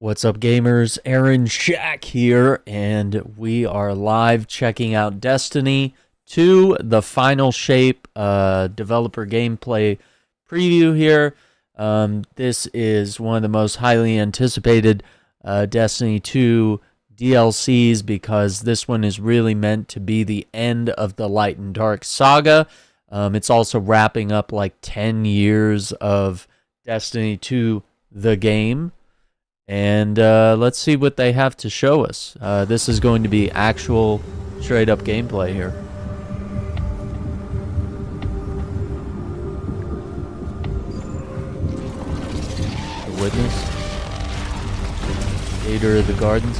What's up, gamers? Aaron Shack here, and we are live checking out Destiny 2, the final shape developer gameplay preview here. This is one of the most highly anticipated Destiny 2 DLCs because this one is really meant to be the end of the Light and Dark saga. It's also wrapping up like 10 years of Destiny 2, the game. And let's see what they have to show us. This is going to be actual straight up gameplay here. The Witness. Gator of the Gardens.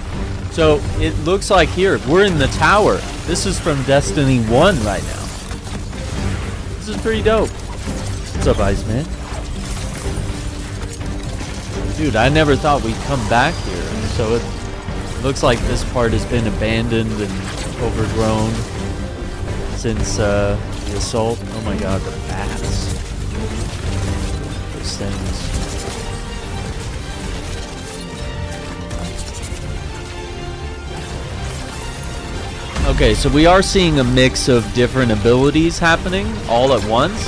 So it looks like here, we're in the tower. This is from Destiny 1 right now. This is pretty dope. What's up, Iceman? Dude, I never thought we'd come back here. So it looks like this part has been abandoned and overgrown since the assault. Oh my god, the bats. Those things. Okay, so we are seeing a mix of different abilities happening all at once.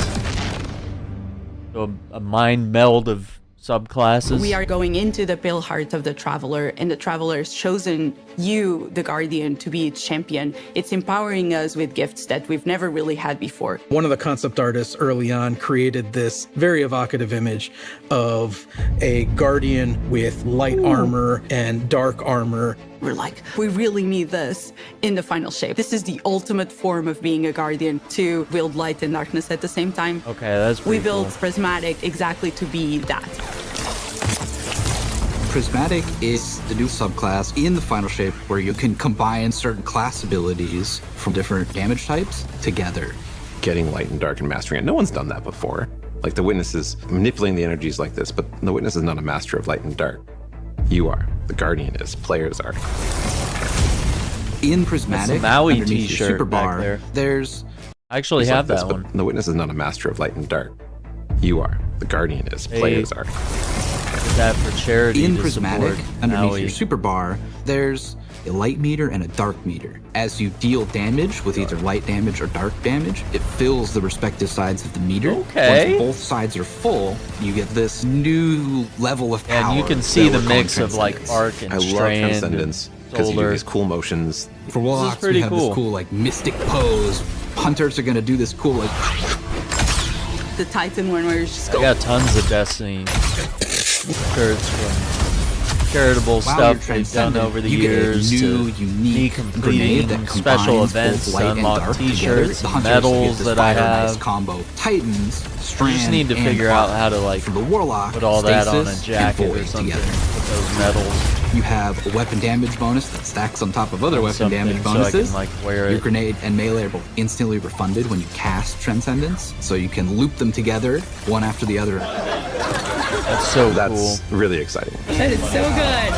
So a mind meld of subclasses. We are going into the pale heart of the Traveler, and the Traveler has chosen you, the Guardian, to be its champion. It's empowering us with gifts that we've never really had before. One of the concept artists early on created this very evocative image of a Guardian with light armor and dark armor. We're like, we really need this in the final shape. This is the ultimate form of being a Guardian, to wield light and darkness at the same time. Okay, that's pretty We built cool. Prismatic exactly to be that. Prismatic is the new subclass in the final shape where you can combine certain class abilities from different damage types together. Getting light and dark and mastering it. No one's done that before. Like the Witness is manipulating the energies like this, but the Witness is not a master of light and dark. You are. The Guardian is. Players are. In Prismatic, That's a Maui underneath your t-shirt super back bar, there. there's I actually It's have like that this, one. But the Witness is not a master of light and dark. You are. The Guardian is. Players are. Did that for charity in to Prismatic, support underneath Maui. your super bar, there's a light meter and a dark meter. As you deal damage with either light damage or dark damage, it fills the respective sides of the meter. Okay. Once both sides are full, you get this new level of power. And you can see that the we're calling mix of like Transcendence. arc and I love strand Transcendence and because you do solar. these cool motions. For Warlocks, pretty we have cool. this cool like mystic pose. Hunters are gonna do this cool like The Titan one where you just I go. got tons of Destiny shirts from charitable While stuff you're they've done transcendent, over the you get a years new, to unique me grenade completing that special combines events both to light and unlock dark together. t-shirts The and Hunters get medals this that I fire and ice have. combo. Titans, Strand, I just need to and figure out Arc. how to like For the Warlock, put all that on a Stasis, jacket and or Void something together. with those medals. You have a weapon damage bonus that stacks on top of other weapon Something damage so I bonuses. can, like, wear Your it. grenade and melee are both instantly refunded when you cast Transcendence, so you can loop them together, one after the other. That's so That's cool. really exciting. That is so good.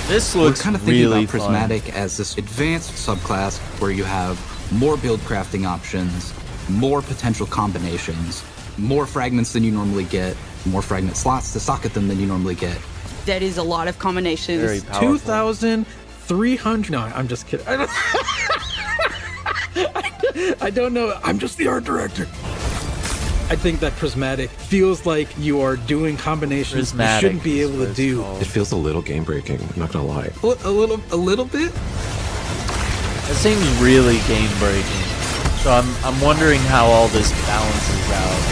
This We're looks kind of thinking really about Prismatic as this advanced subclass where you have more build crafting options, more potential combinations, more fragments than you normally get, more fragment slots to socket them than you normally get. That is a lot of combinations. Very powerful. 2,300. No, I'm just kidding. I don't know. I'm just the art director. I think that Prismatic feels like you are doing combinations you Prismatic shouldn't be is able what to it's do. called. It feels a little game breaking. I'm not gonna lie. A little bit. It seems really game breaking. So I'm wondering how all this balances out.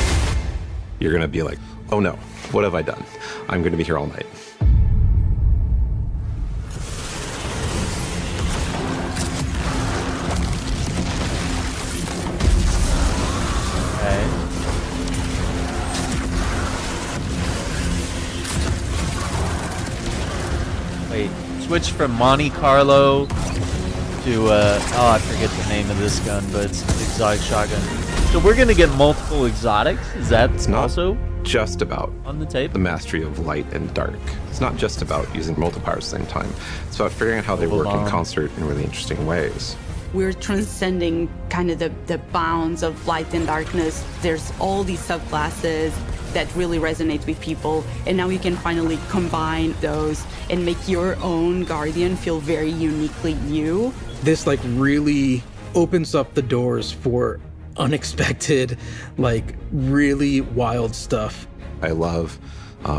You're gonna be like, oh no, what have I done? I'm gonna be here all night. Okay. Wait, switch from Monte Carlo to oh, I forget the name of this gun, but it's an exotic shotgun. So we're gonna get multiple exotics. Is that not also Just about on the tape? the mastery of light and dark. It's not just about using multiple powers at the same time. It's about figuring out how they work in concert in really interesting ways. We're transcending kind of the bounds of light and darkness. There's all these subclasses. that really resonate with people. And now you can finally combine those and make your own Guardian feel very uniquely you. This like really opens up the doors for unexpected, like really wild stuff. I love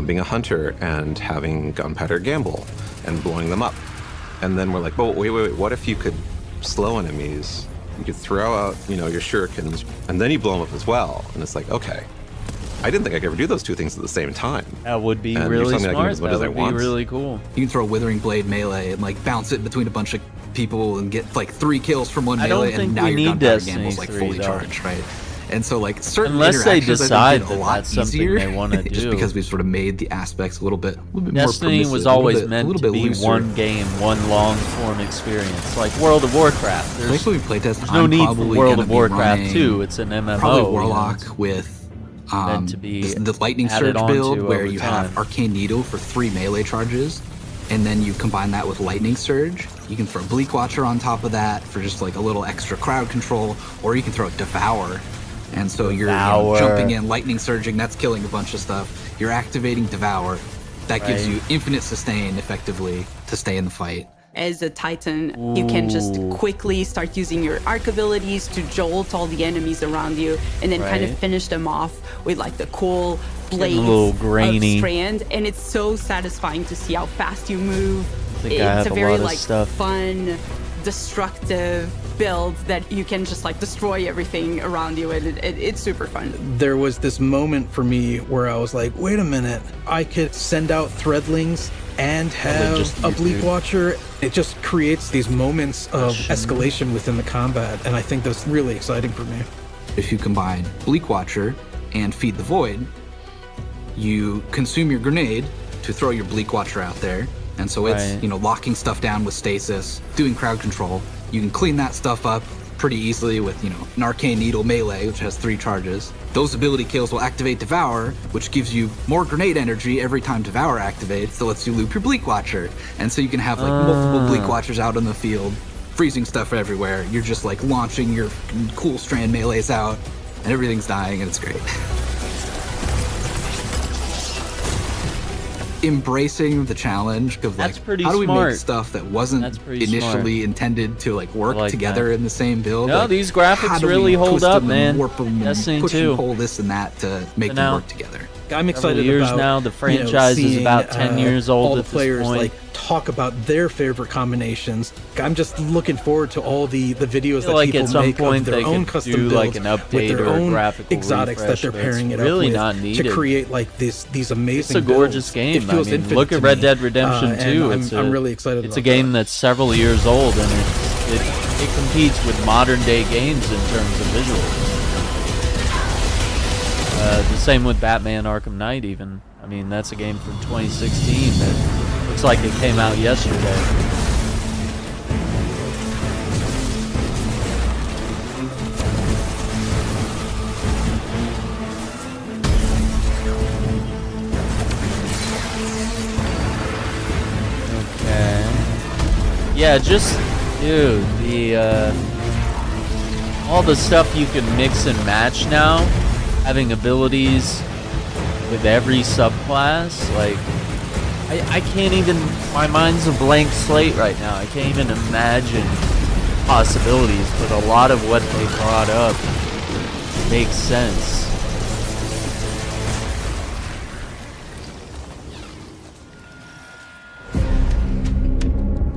being a hunter and having gunpowder gamble and blowing them up. And then we're like, oh, wait, what if you could slow enemies? You could throw out, your shurikens, and then you blow them up as well. And it's like, okay, I didn't think I could ever do those two things at the same time. That would be And really you're telling me I can smart. do as much That as I would be want. really cool. You can throw a Withering Blade melee and like bounce it between a bunch of people and get like 3 kills from one I don't melee, think and now we your need gunpowder Destiny gamble's like 3 fully though. charged, right? And so like certain Unless they interactions, decide I think, get that a lot that's something easier, they wanna just do. because we've sort of made the aspects a little bit more Destiny permissive, was a little always bit- a meant little to bit be looser. one game, one long form experience, like World of Warcraft. Like when we play test, There's no need for World of Warcraft 2. It's an MMO. Probably you know, Warlock it's with meant to be the lightning added surge onto build, where over you time. have Arcane Needle for 3 melee charges, and then you combine that with lightning surge. You can throw Bleak Watcher on top of that for just like a little extra crowd control, or you can throw Devour. And so you're Devour. jumping in, lightning surging, that's killing a bunch of stuff. You're activating Devour. That gives Right. you infinite sustain, effectively, to stay in the fight. As a Titan, you can just quickly start using your arc abilities to jolt all the enemies around you, and then kind of Right. finish them off with like the cool blades little grainy. of strand. And it's so satisfying to see how fast you move. think I have It's a a very lot of like stuff. fun, destructive build that you can just like destroy everything around you, and it's super fun. There was this moment for me where I was like, wait a minute, I could send out threadlings and have just a you Bleak two. Watcher. It just creates these moments of escalation within the combat, and I think that's really exciting for me. If you combine Bleak Watcher and Feed the Void, you consume your grenade to throw your Bleak Watcher out there. And so it's, Right. locking stuff down with stasis, doing crowd control. You can clean that stuff up pretty easily with, an Arcane Needle melee, which has 3 charges. Those ability kills will activate Devour, which gives you more grenade energy every time Devour activates, so lets you loop your Bleak Watcher. And so you can have, multiple Bleak Watchers out on the field, freezing stuff everywhere. You're just, launching your cool strand melees out, and everything's dying, and it's great. Embracing the challenge of That's pretty how do we smart. make stuff that wasn't That's pretty initially intended to work I like together that. in the same build. No, these graphics how do we really hold twist up, them man. and warp them Destiny and push 2. and pull this and that to make them now- work together. I'm excited years about now, the franchise is seeing, about 10 years old all the at this players point. talk about their favorite combinations. I'm just looking forward to all the videos that like people at some make point of their they own could custom do, builds like, an with update their or a own graphical exotics refresh, that they're but it's pairing it really up with not to needed. create these amazing. It's a gorgeous builds. game. It feels I mean, infinite look to at Red me. Dead Redemption And 2. I'm really excited. It's a about game that. that's several years old, and it competes with modern day games in terms of visuals. The same with Batman Arkham Knight, even. I mean, that's a game from 2016 that looks like it came out yesterday. Okay. Yeah, just, dude, all the stuff you can mix and match now, having abilities with every subclass, I can't even, my mind's a blank slate right now. I can't even imagine possibilities, but a lot of what they brought up makes sense.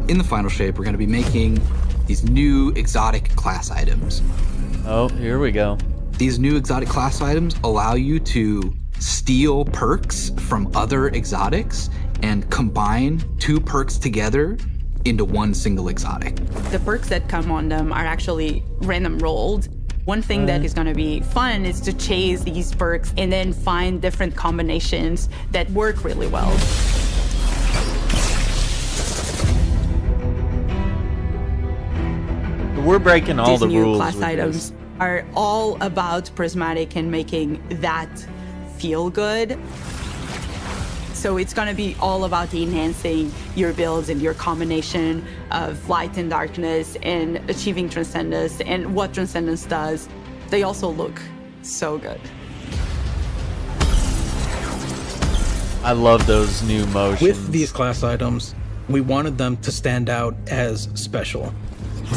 In the final shape, we're going to be making these new exotic class items. Oh, here we go. These new exotic class items allow you to steal perks from other exotics and combine 2 perks together into one single exotic. The perks that come on them are actually random rolled. One thing that is going to be fun is to chase these perks and then find different combinations that work really well. We're breaking all These the new rules class with items this. are all about prismatic and making that feel good. So it's going to be all about enhancing your builds and your combination of light and darkness and achieving transcendence and what transcendence does. They also look so good. I love those new motions. With these class items, we wanted them to stand out as special.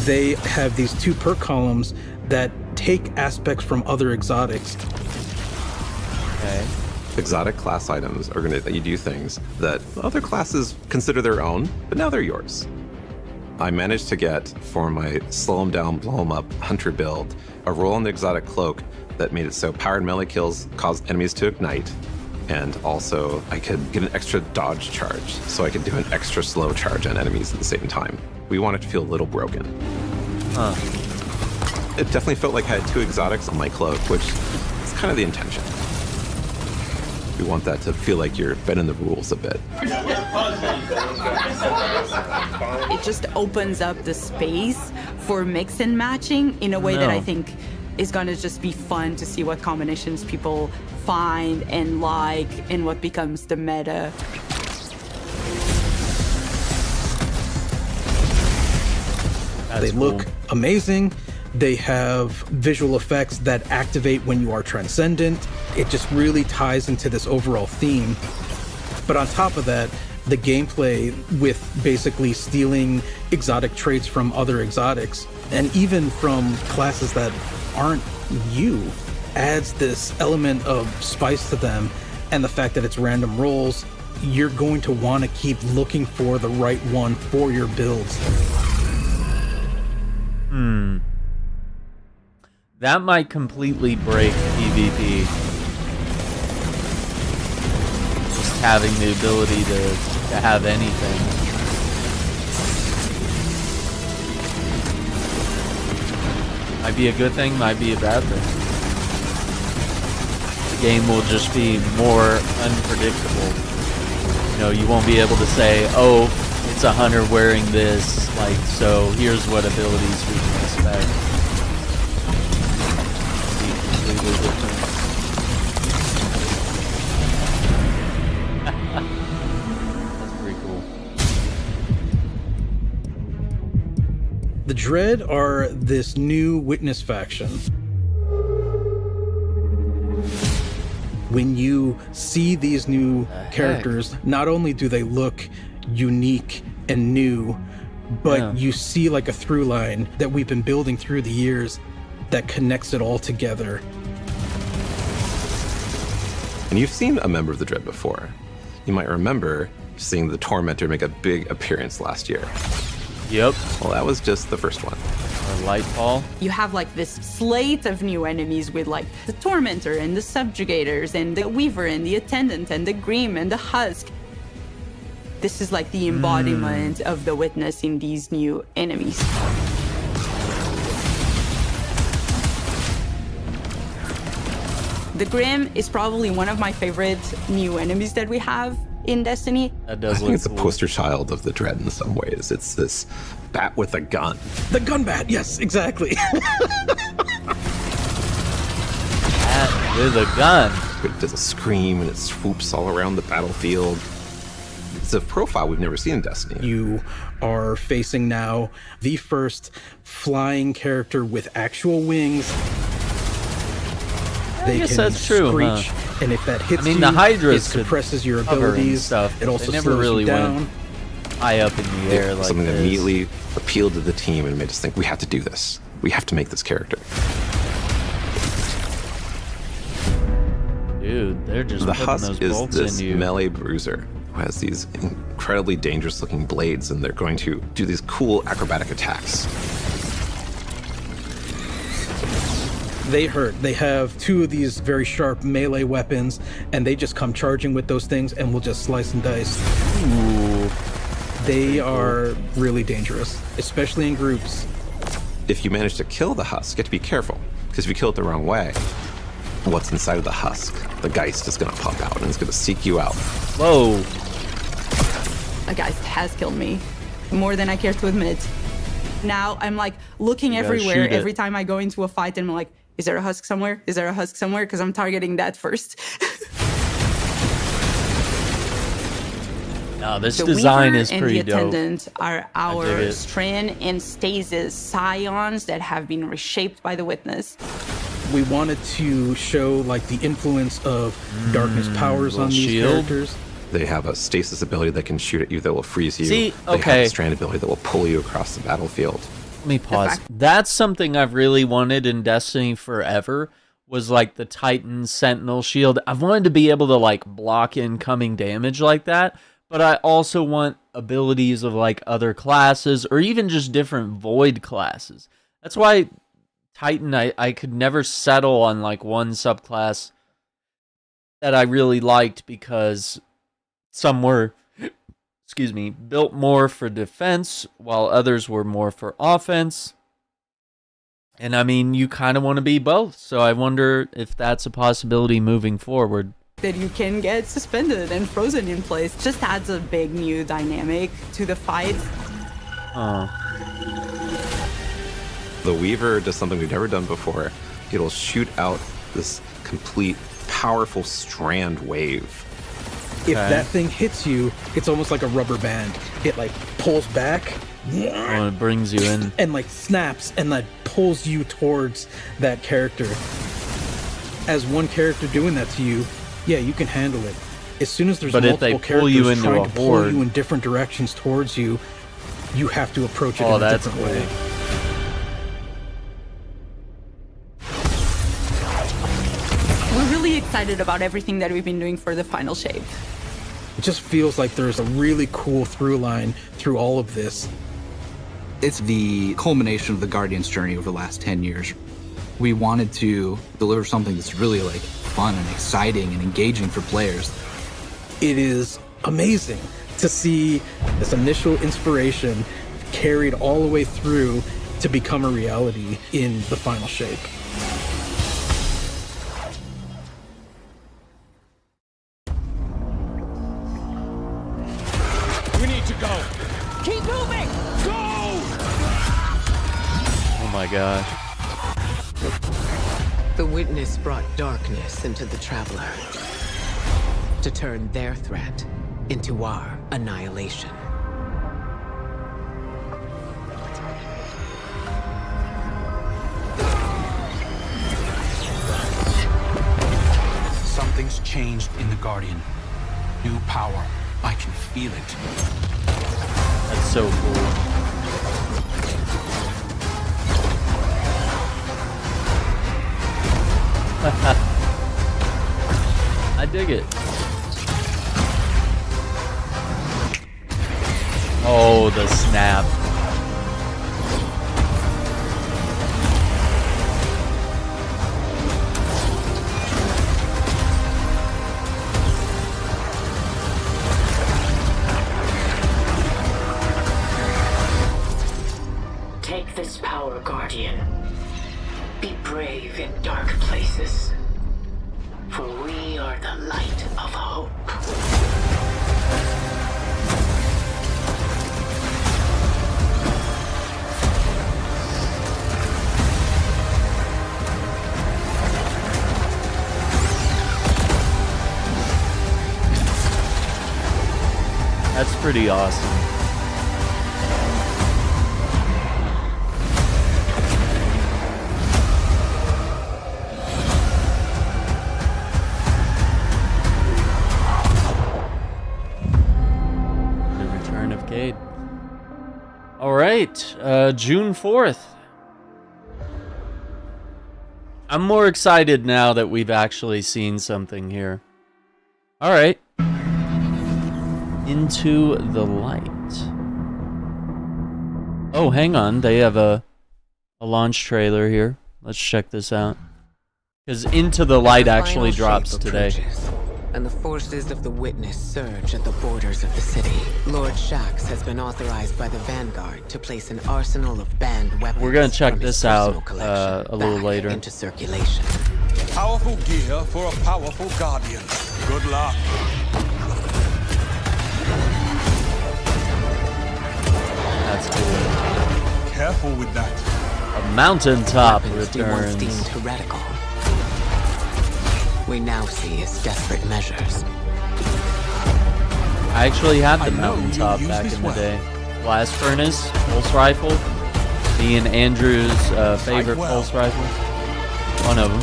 They have these 2 perk columns that take aspects from other exotics. Okay. Exotic class items are going to let you do things that other classes consider their own, but now they're yours. I managed to get, for my slow 'em down, blow 'em up hunter build, a roll on the exotic cloak that made it so powered melee kills caused enemies to ignite, and also I could get an extra dodge charge, so I could do an extra slow charge on enemies at the same time. We want it to feel a little broken. Huh. It definitely felt like I had 2 exotics on my cloak, which is kind of the intention. We want that to feel like you're bending the rules a bit. It just opens up the space for mix and matching in a way that I think is going to just be fun to see what combinations people find and like and what becomes the meta. They look amazing. They have visual effects that activate when you are transcendent. It just really ties into this overall theme. But on top of that, the gameplay with basically stealing exotic traits from other exotics, and even from classes that aren't you, adds this element of spice to them. And the fact that it's random rolls, you're going to want to keep looking for the right one for your builds. That might completely break PvP. Just having the ability to have anything. Might be a good thing, might be a bad thing. The game will just be more unpredictable. You know, you won't be able to say, oh, it's a hunter wearing this, like, so here's what abilities we can expect. Completely different. That's pretty cool. The Dread are this new witness faction. When you see these new characters, not only do they look unique and new, but you see like a through line that we've been building through the years that connects it all together. And you've seen a member of the Dread before. You might remember seeing the Tormentor make a big appearance last year. Yep. Well, that was just the first one. Or Lightfall. You have like this slate of new enemies with like the Tormentor and the Subjugators and the Weaver and the Attendant and the Grim and the Husk. This is like the embodiment of the Witness in these new enemies. The Grim is probably one of my favorite new enemies that we have in Destiny. That does I think look it's cool. a poster child of the Dread in some ways. It's this bat with a gun. The gun bat, yes, exactly. Bat with a gun. It does a scream and it swoops all around the battlefield. It's a profile we've never seen in Destiny. You are facing now the first flying character with actual wings. They guess can that's true, screech, huh? and if that hits I mean, you, the Hydras it could suppresses your cover and abilities. stuff. It also They never slows really you down. went high up in the air like Something that this. immediately appealed to the team and made us think, we have to do this. We have to make this character. Dude, they're just The putting Husk those is bolts this in you. melee bruiser who has these incredibly dangerous looking blades, and they're going to do these cool acrobatic attacks. They hurt. They have 2 of these very sharp melee weapons, and they just come charging with those things and will just slice and dice. Ooh. They are really dangerous, especially in groups. If you manage to kill the Husk, you have to be careful, because if you kill it the wrong way, what's inside of the Husk, the Geist, is going to pop out and it's going to seek you out. Whoa. A guy has killed me more than I care to admit. Now I'm like looking gotta everywhere shoot it. every time I go into a fight, and I'm like, is there a Husk somewhere? Is there a Husk somewhere? Because I'm targeting that first. No, this The design Weaver is and pretty the dope. Attendant are dig our it. Strin and Stasis scions that have been reshaped by the Witness. We wanted to show like the influence of darkness powers on little these shield. characters. They have a stasis ability that can shoot at you that will freeze you. See, They have okay. a strand ability that will pull you across the battlefield. Let me pause. That's something I've really wanted in Destiny forever, was like the Titan Sentinel shield. I've wanted to be able to like block incoming damage like that, but I also want abilities of like other classes or even just different void classes. That's why Titan, I could never settle on like one subclass that I really liked, because some were, excuse me, built more for defense while others were more for offense. And I mean, you kind of want to be both. So I wonder if that's a possibility moving forward. That you can get suspended and frozen in place just adds a big new dynamic to the fight. The Weaver does something we've never done before. It'll shoot out this complete, powerful strand wave. If that thing hits you, it's almost like a rubber band. It like pulls back, Oh, it brings you in. and like snaps and like pulls you towards that character. As one character doing that to you, yeah, you can handle it. As soon as there's But if they multiple pull you characters into trying a to pull horde- you in different directions towards you, you have to approach it Oh, in a that's different cool. way. We're really excited about everything that we've been doing for the final shape. It just feels like there's a really cool through line through all of this. It's the culmination of the Guardian's journey over the last 10 years. We wanted to deliver something that's really like fun and exciting and engaging for players. It is amazing to see this initial inspiration carried all the way through to become a reality in the final shape. We need to go. Keep moving. Go! Oh my gosh. The witness brought darkness into the traveler to turn their threat into our annihilation. Something's changed in the Guardian. New power. I can feel it. That's so cool. I dig it. Oh, the snap. Take this power, Guardian. Be brave in dark places, for we are the light of hope. That's pretty awesome. The return of Cade. All right, June 4th. I'm more excited now that we've actually seen something here. All right. Into the Light. Oh, hang on. They have a launch trailer here. Let's check this out. Because Into the Light actually drops today. And the forces of the Witness surge at the borders of the city. Lord Shax has been authorized by the Vanguard to place an arsenal of banned weapons. We're gonna check from his this out, personal collection a little back later. into circulation. Powerful gear for a powerful Guardian. Good luck. That's cool. Careful with that. A mountaintop Weapons we once returns. deemed heretical, we now see as desperate measures. I actually had the I know you mountaintop use back this in the well. day. Blast furnace, pulse rifle. Being Andrew's favorite well. pulse rifle. One of them.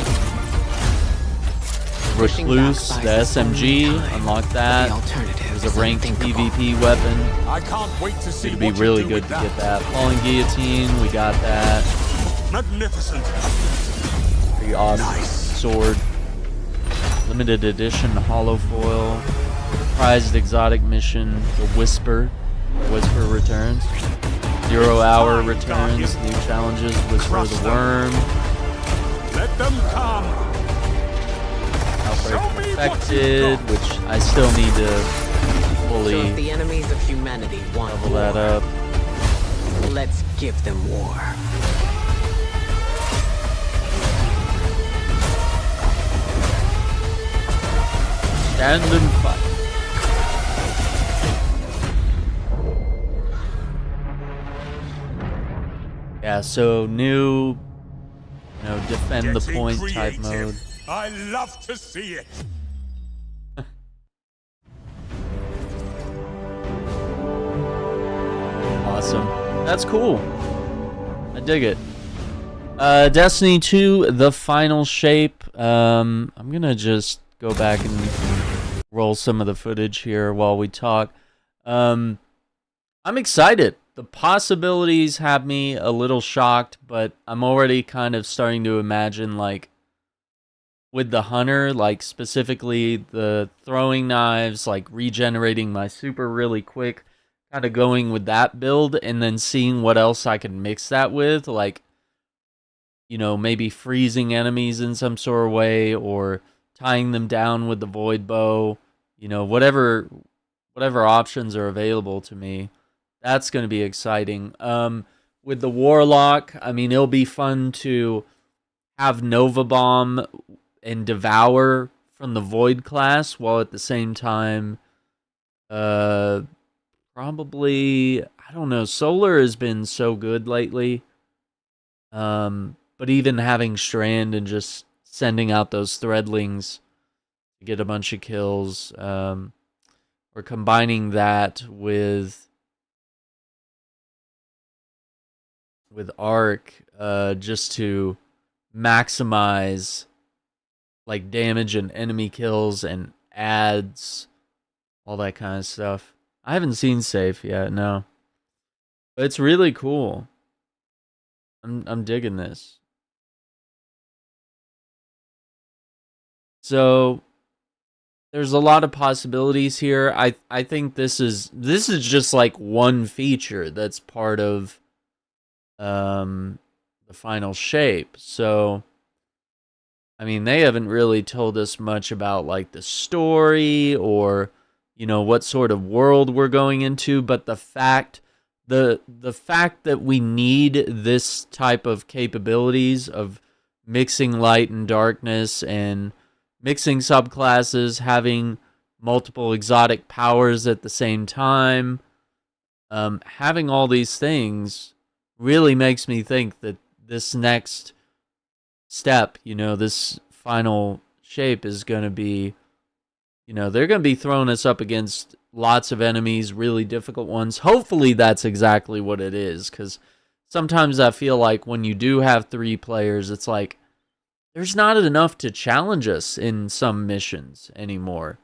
Recluse, the SMG, unlock that. There's a ranked PvP weapon. I can't wait to see. It'd be really good to get that. Falling Guillotine, we got that. Magnificent. Pretty awesome sword. Limited edition hollow foil. Prized exotic mission, the Whisper. Whisper returns. 0 hour returns. New challenges. Whisper the Worm. Let them come. Outbreak Perfected, which I still need to So fully if the enemies of humanity want level that war, up. let's give them war. Stand and fight. Yeah, so new, defend the point type mode. I love to see it. Awesome. That's cool. I dig it. Destiny 2, the final shape. I'm gonna just go back and roll some of the footage here while we talk. I'm excited. The possibilities have me a little shocked, but I'm already kind of starting to imagine, like, with the hunter, like, specifically the throwing knives, like, regenerating my super really quick, kind of going with that build, and then seeing what else I can mix that with, like, maybe freezing enemies in some sort of way, or tying them down with the void bow, whatever options are available to me. That's going to be exciting. With the Warlock, I mean, it'll be fun to have Nova Bomb and Devour from the Void class, while at the same time, probably, I don't know, Solar has been so good lately. But even having Strand and just sending out those Threadlings to get a bunch of kills, or combining that with Arc, just to maximize like damage and enemy kills and adds, all that kind of stuff. I haven't seen Safe yet, no. But it's really cool. I'm digging this. So there's a lot of possibilities here. I think this is just like one feature that's part of the final shape. So I mean, they haven't really told us much about like the story or what sort of world we're going into, but the fact that we need this type of capabilities of mixing light and darkness and mixing subclasses, having multiple exotic powers at the same time, having all these things really makes me think that this next step, this final shape is going to be, they're going to be throwing us up against lots of enemies, really difficult ones. Hopefully that's exactly what it is, because sometimes I feel like when you do have 3 players, it's like, there's not enough to challenge us in some missions anymore.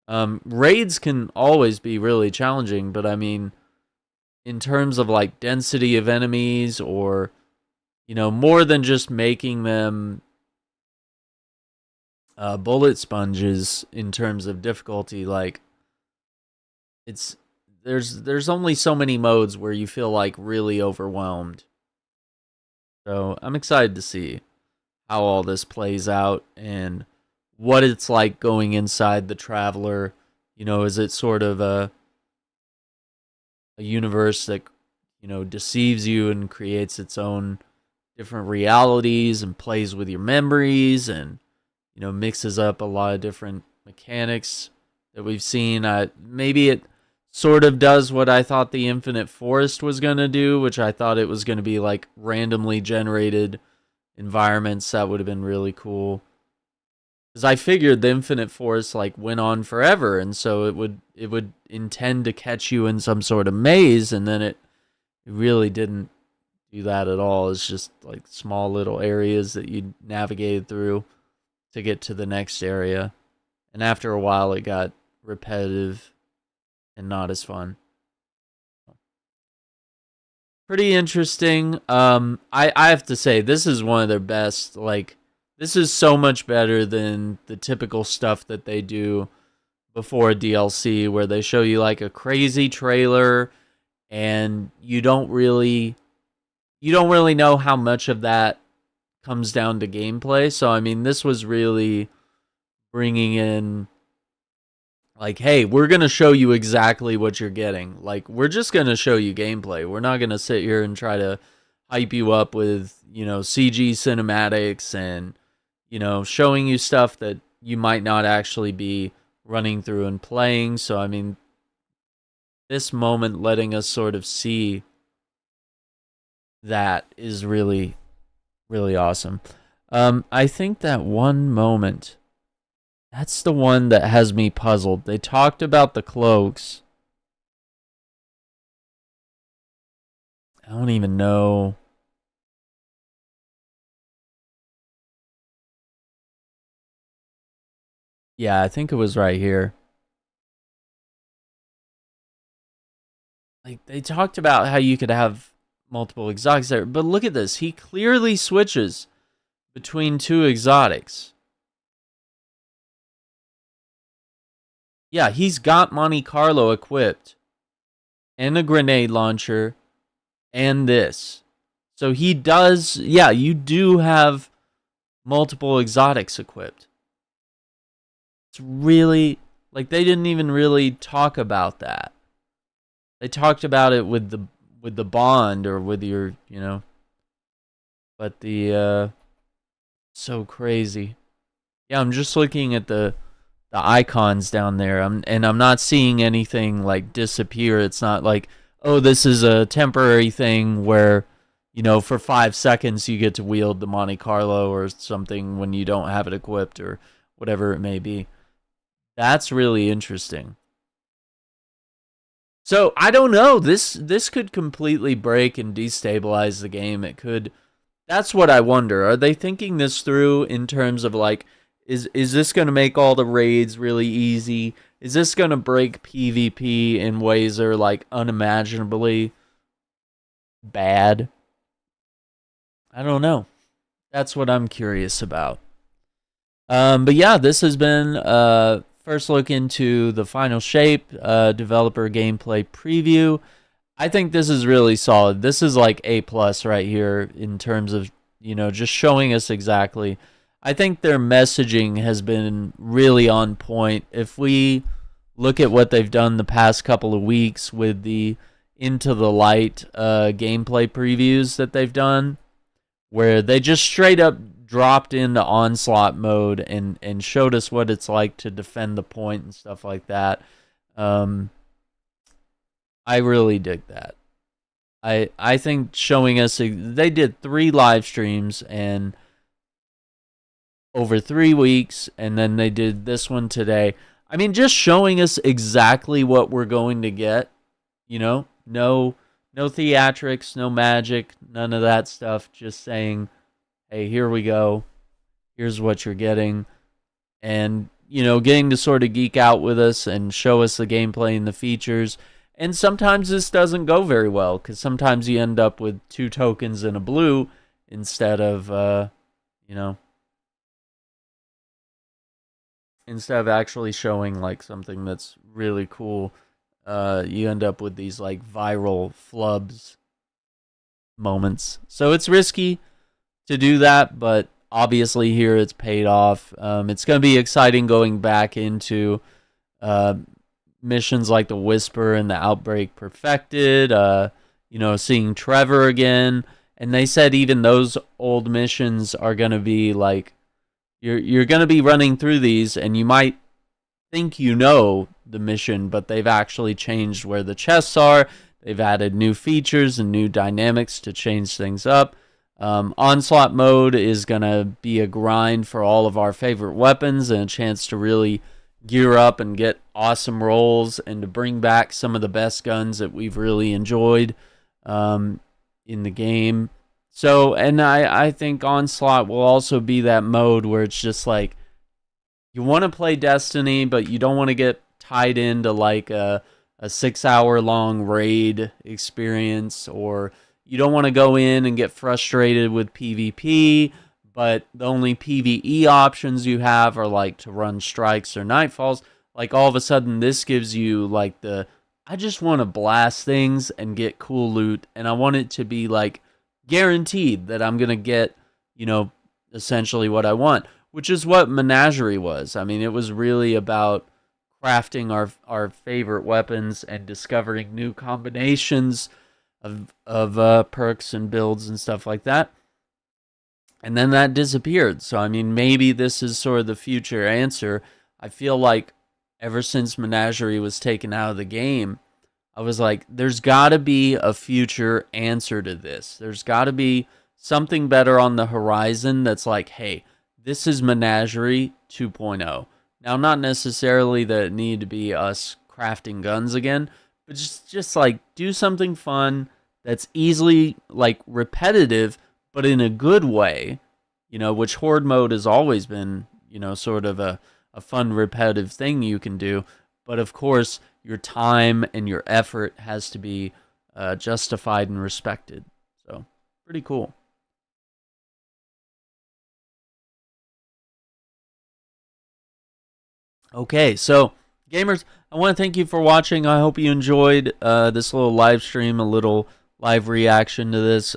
Raids can always be really challenging, but I mean, in terms of like density of enemies, or more than just making them bullet sponges in terms of difficulty, like there's only so many modes where you feel like really overwhelmed. So I'm excited to see how all this plays out and what it's like going inside the Traveler. Is it sort of a universe that deceives you and creates its own different realities and plays with your memories and mixes up a lot of different mechanics that we've seen? Maybe it sort of does what I thought the Infinite Forest was going to do, which I thought it was going to be like randomly generated environments. That would have been really cool, because I figured the Infinite Forest like went on forever, and so it would intend to catch you in some sort of maze, and then it really didn't do that at all. It's just like small little areas that you navigated through. to get to the next area. And after a while, it got repetitive and not as fun. Pretty interesting. I have to say, this is one of their best. Like, this is so much better than the typical stuff that they do before DLC, where they show you like a crazy trailer and you don't really know how much of that comes down to gameplay. So I mean, this was really bringing in like, hey, we're going to show you exactly what you're getting. Like, we're just going to show you gameplay. We're not going to sit here and try to hype you up with, CG cinematics and, showing you stuff that you might not actually be running through and playing. So, I mean, this moment letting us sort of see that is really, really awesome. I think that one moment, that's the one that has me puzzled. They talked about the cloaks. I don't even know. Yeah, I think it was right here. Like, they talked about how you could have multiple exotics there, but look at this. He clearly switches between two exotics. Yeah, he's got Monte Carlo equipped, and a grenade launcher, and this. So he does, yeah, you do have multiple exotics equipped. It's really, like, they didn't even really talk about that. They talked about it with the bond or with your, but the, so crazy. Yeah, I'm just looking at the icons down there, and I'm not seeing anything like disappear. It's not like, oh, this is a temporary thing where, for 5 seconds you get to wield the Monte Carlo or something when you don't have it equipped or whatever it may be. That's really interesting. So I don't know. This could completely break and destabilize the game. It could. That's what I wonder. Are they thinking this through in terms of like, is this going to make all the raids really easy? Is this going to break PvP in ways that are like unimaginably bad? I don't know. That's what I'm curious about. But yeah, this has been first look into the final shape developer gameplay preview. I think this is really solid. This is like A+ right here in terms of, just showing us exactly. I think their messaging has been really on point. If we look at what they've done the past couple of weeks with the Into the Light gameplay previews that they've done, where they just straight up dropped into onslaught mode and showed us what it's like to defend the point and stuff like that. I really dig that. I think showing us, they did 3 live streams and over 3 weeks, and then they did this one today. I mean, just showing us exactly what we're going to get, no theatrics, no magic, none of that stuff, just saying, hey, here we go, here's what you're getting, and, getting to sort of geek out with us and show us the gameplay and the features. And sometimes this doesn't go very well, because sometimes you end up with 2 tokens and a blue instead of, instead of actually showing like something that's really cool. You end up with these like viral flubs moments. So it's risky to do that, but obviously here it's paid off. It's going to be exciting going back into missions like the Whisper and the Outbreak Perfected, seeing Trevor again. And they said even those old missions are going to be like, you're going to be running through these and you might think the mission, but they've actually changed where the chests are. They've added new features and new dynamics to change things up. Onslaught mode is going to be a grind for all of our favorite weapons and a chance to really gear up and get awesome rolls and to bring back some of the best guns that we've really enjoyed in the game. So, and I think Onslaught will also be that mode where it's just like, you want to play Destiny, but you don't want to get tied into like a 6-hour long raid experience, or you don't want to go in and get frustrated with PvP, but the only PvE options you have are like to run strikes or nightfalls. Like all of a sudden this gives you like I just want to blast things and get cool loot, and I want it to be like guaranteed that I'm going to get, essentially what I want, which is what Menagerie was. I mean, it was really about crafting our favorite weapons and discovering new combinations of perks and builds and stuff like that. And then that disappeared. So, I mean, maybe this is sort of the future answer. I feel like ever since Menagerie was taken out of the game, I was like, there's got to be a future answer to this. There's got to be something better on the horizon that's like, hey, this is Menagerie 2.0. Now, not necessarily that it need to be us crafting guns again, but just like do something fun that's easily like repetitive, but in a good way, which Horde mode has always been, sort of a fun repetitive thing you can do. But of course, your time and your effort has to be justified and respected. So, pretty cool. Okay, so gamers, I want to thank you for watching. I hope you enjoyed this little live stream, a little live reaction to this.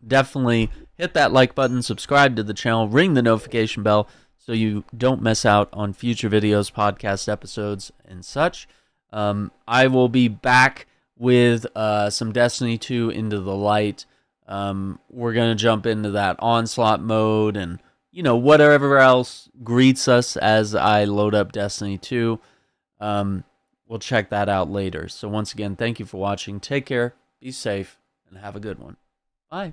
Definitely hit that like button, subscribe to the channel, ring the notification bell so you don't miss out on future videos, podcast episodes, and such. I will be back with some Destiny 2 Into the Light. We're going to jump into that onslaught mode and whatever else greets us as I load up Destiny 2. We'll check that out later. So once again, thank you for watching. Take care, be safe, and have a good one. Bye.